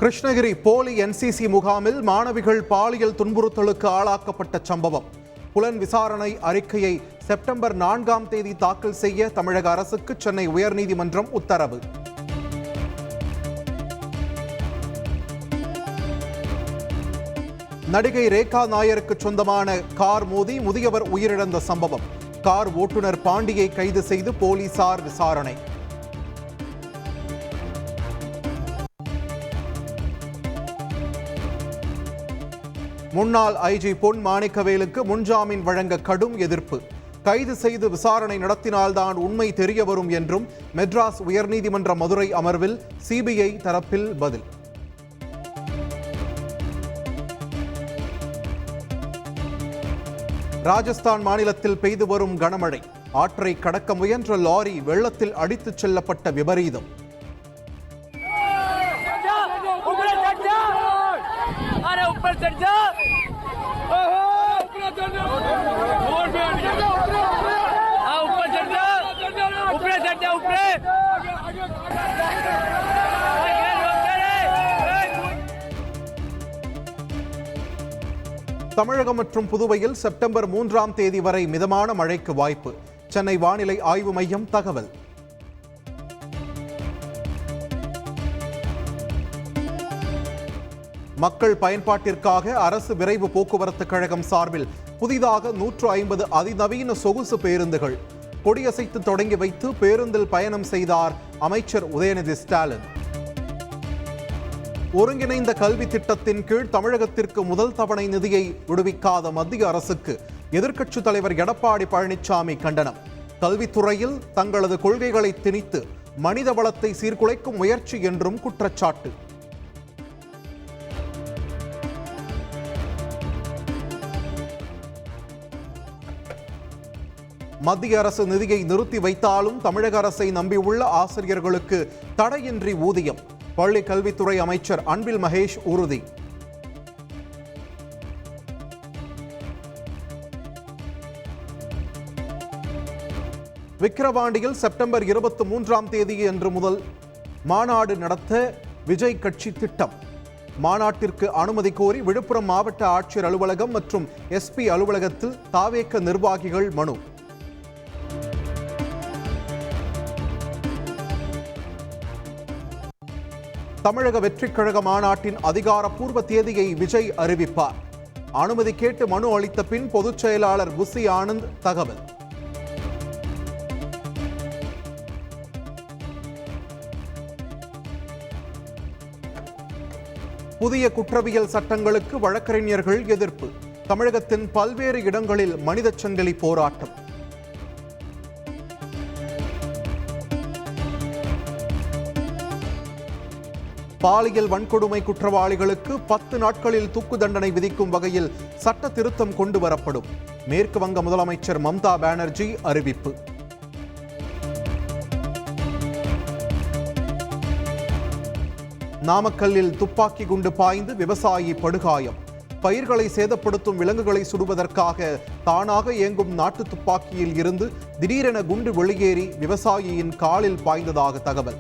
கிருஷ்ணகிரி போலி என்சிசி முகாமில் மாணவிகள் பாலியல் துன்புறுத்தலுக்கு ஆளாக்கப்பட்ட சம்பவம். புலன் விசாரணை அறிக்கையை செப்டம்பர் 4ஆம் தேதி தாக்கல் செய்ய தமிழக அரசுக்கு சென்னை உயர்நீதிமன்றம் உத்தரவு. நடிகை ரேகா நாயருக்கு சொந்தமான கார் மோதி முதியவர் உயிரிழந்த சம்பவம். கார் ஓட்டுநர் பாண்டியை கைது செய்து போலீசார் விசாரணை. முன்னாள் ஐஜி பொன் மாணிக்கவேலுக்கு முன்ஜாமீன் வழங்க கடும் எதிர்ப்பு. கைது செய்து விசாரணை நடத்தினால்தான் உண்மை தெரிய வரும் என்றும் மெட்ராஸ் உயர்நீதிமன்ற மதுரை அமர்வில் சிபிஐ தரப்பில் பதில். ராஜஸ்தான் மாநிலத்தில் பெய்து வரும் கனமழை. ஆற்றை கடக்க முயன்ற லாரி வெள்ளத்தில் அடித்துச் செல்லப்பட்ட விபரீதம். தமிழகம் மற்றும் புதுவையில் செப்டம்பர் 3ஆம் தேதி வரை மிதமான மழைக்கு வாய்ப்பு. சென்னை வானிலை ஆய்வு மையம் தகவல். மக்கள் பயன்பாட்டிற்காக அரசு விரைவு போக்குவரத்து கழகம் சார்பில் புதிதாக 150 அதிநவீன சொகுசு பேருந்துகள் கொடியசைத்து தொடங்கி வைத்து பேருந்தில் பயணம் செய்தார் அமைச்சர் உதயநிதி ஸ்டாலின். ஒருங்கிணைந்த கல்வி திட்டத்தின் கீழ் தமிழகத்திற்கு முதல் தவணை நிதியை விடுவிக்காத மத்திய அரசுக்கு எதிர்க்கட்சித் தலைவர் எடப்பாடி பழனிசாமி கண்டனம். கல்வித்துறையில் தங்களது கொள்கைகளை திணித்து மனித வளத்தை சீர்குலைக்கும் முயற்சி என்றும் குற்றச்சாட்டு. மத்திய அரசு நிதியை நிறுத்தி வைத்தாலும் தமிழக அரசை நம்பியுள்ள ஆசிரியர்களுக்கு தடையின்றி ஊதியம். பள்ளி கல்வித்துறை அமைச்சர் அன்பில் மகேஷ் உறுதி. விக்கிரவாண்டியில் செப்டம்பர் 23ஆம் தேதி அன்று முதல் மாநாடு நடத்த விஜய் கட்சி திட்டம். மாநாட்டிற்கு அனுமதி கோரி விழுப்புரம் மாவட்ட ஆட்சியர் அலுவலகம் மற்றும் எஸ்பி அலுவலகத்தில் தாவேக நிர்வாகிகள் மனு. தமிழக வெற்றிக் கழக மாநாட்டின் அதிகாரப்பூர்வ தேதியை விஜய் அறிவிப்பார். அனுமதி கேட்டு மனு அளித்த பின் பொதுச் செயலாளர் புசி ஆனந்த் தகவல். புதிய குற்றவியல் சட்டங்களுக்கு வழக்கறிஞர்கள் எதிர்ப்பு. தமிழகத்தின் பல்வேறு இடங்களில் மனித சங்கிலி போராட்டம். பாலியல் வன்கொடுமை குற்றவாளிகளுக்கு 10 நாட்களில் தூக்கு தண்டனை விதிக்கும் வகையில் சட்ட திருத்தம் கொண்டு வரப்படும். மேற்கு வங்க முதலமைச்சர் மம்தா பானர்ஜி அறிவிப்பு. நாமக்கல்லில் துப்பாக்கி குண்டு பாய்ந்து விவசாயி படுகாயம். பயிர்களை சேதப்படுத்தும் விலங்குகளை சுடுவதற்காக தானாக இயங்கும் நாட்டு துப்பாக்கியில் இருந்து திடீரென குண்டு வெளியேறி விவசாயியின் காலில் பாய்ந்ததாக தகவல்.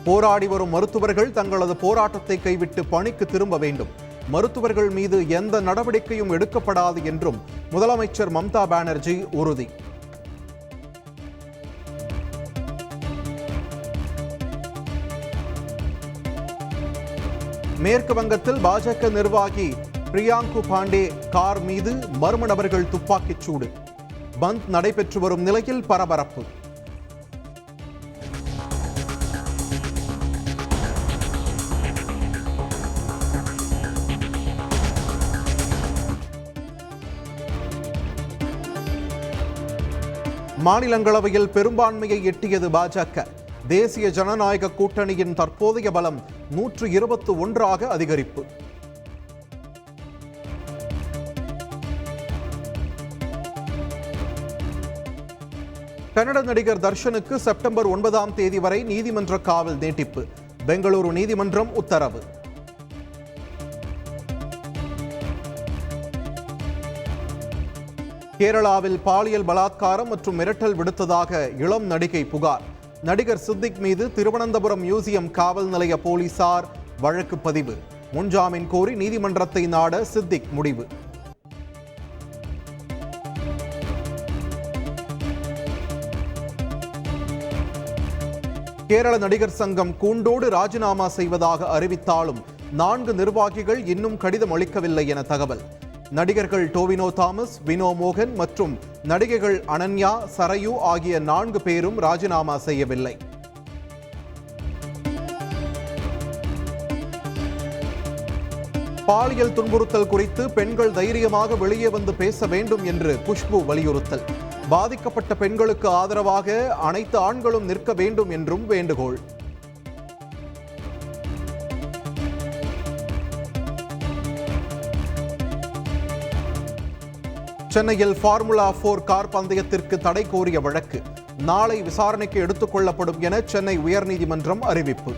போராடி வரும் மருத்துவர்கள் தங்களது போராட்டத்தை கைவிட்டு பணிக்கு திரும்ப வேண்டும். மருத்துவர்கள் மீது எந்த நடவடிக்கையும் எடுக்கப்படாது என்றும் முதலமைச்சர் மம்தா பானர்ஜி உறுதி. மேற்கு வங்கத்தில் பாஜக நிர்வாகி பிரியாங்கு பாண்டே கார் மீது மர்ம நபர்கள் துப்பாக்கிச் சூடு. பந்த் நடைபெற்று வரும் நிலையில் பரபரப்பு. மாநிலங்களவையில் பெரும்பான்மையை எட்டியது பாஜக. தேசிய ஜனநாயக கூட்டணியின் தற்போதைய பலம் 121ஆக அதிகரிப்பு. கன்னட நடிகர் தர்ஷனுக்கு செப்டம்பர் 9ஆம் தேதி வரை நீதிமன்ற காவல் நீட்டிப்பு. பெங்களூரு நீதிமன்றம் உத்தரவு. கேரளாவில் பாலியல் பலாத்காரம் மற்றும் மிரட்டல் விடுத்ததாக இளம் நடிகை புகார். நடிகர் சித்திக் மீது திருவனந்தபுரம் மியூசியம் காவல் நிலைய போலீசார் வழக்கு பதிவு. முன்ஜாமீன் கோரி நீதிமன்றத்தை நாட சித்திக் முடிவு. கேரள நடிகர் சங்கம் கூண்டோடு ராஜினாமா செய்வதாக அறிவித்தாலும் 4 நிர்வாகிகள் இன்னும் கடிதம் அளிக்கவில்லை என தகவல். நடிகர்கள் டோவினோ தாமஸ், வினோ மோகன் மற்றும் நடிகைகள் அனன்யா, சரயு ஆகிய 4 பேரும் ராஜினாமா செய்யவில்லை. பாலியல் துன்புறுத்தல் குறித்து பெண்கள் தைரியமாக வெளியே வந்து பேச வேண்டும் என்று குஷ்பு வலியுறுத்தல். பாதிக்கப்பட்ட பெண்களுக்கு ஆதரவாக அனைத்து ஆண்களும் நிற்க வேண்டும் என்றும் வேண்டுகோள். சென்னையில் ஃபார்முலா 4 கார் பந்தயத்திற்கு தடை கோரிய வழக்கு நாளை விசாரணைக்கு எடுத்துக் கொள்ளப்படும் என சென்னை உயர்நீதிமன்றம் அறிவிப்பு.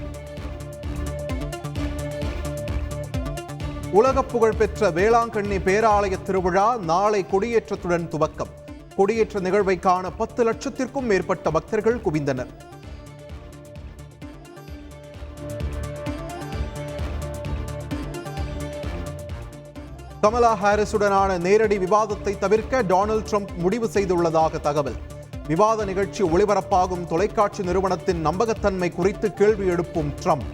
உலக புகழ்பெற்ற வேளாங்கண்ணி பேராலய திருவிழா நாளை கொடியேற்றத்துடன் துவக்கம். கொடியேற்ற நிகழ்வை காண 10 லட்சத்திற்கும் மேற்பட்ட பக்தர்கள் குவிந்தனர். கமலா ஹாரிஸுடனான நேரடி விவாதத்தை தவிர்க்க டொனால்ட் ட்ரம்ப் முடிவு செய்துள்ளதாக தகவல். விவாத நிகழ்ச்சி ஒளிபரப்பாகும் தொலைக்காட்சி நிறுவனத்தின் நம்பகத்தன்மை குறித்து கேள்வி எழுப்பும் ட்ரம்ப்.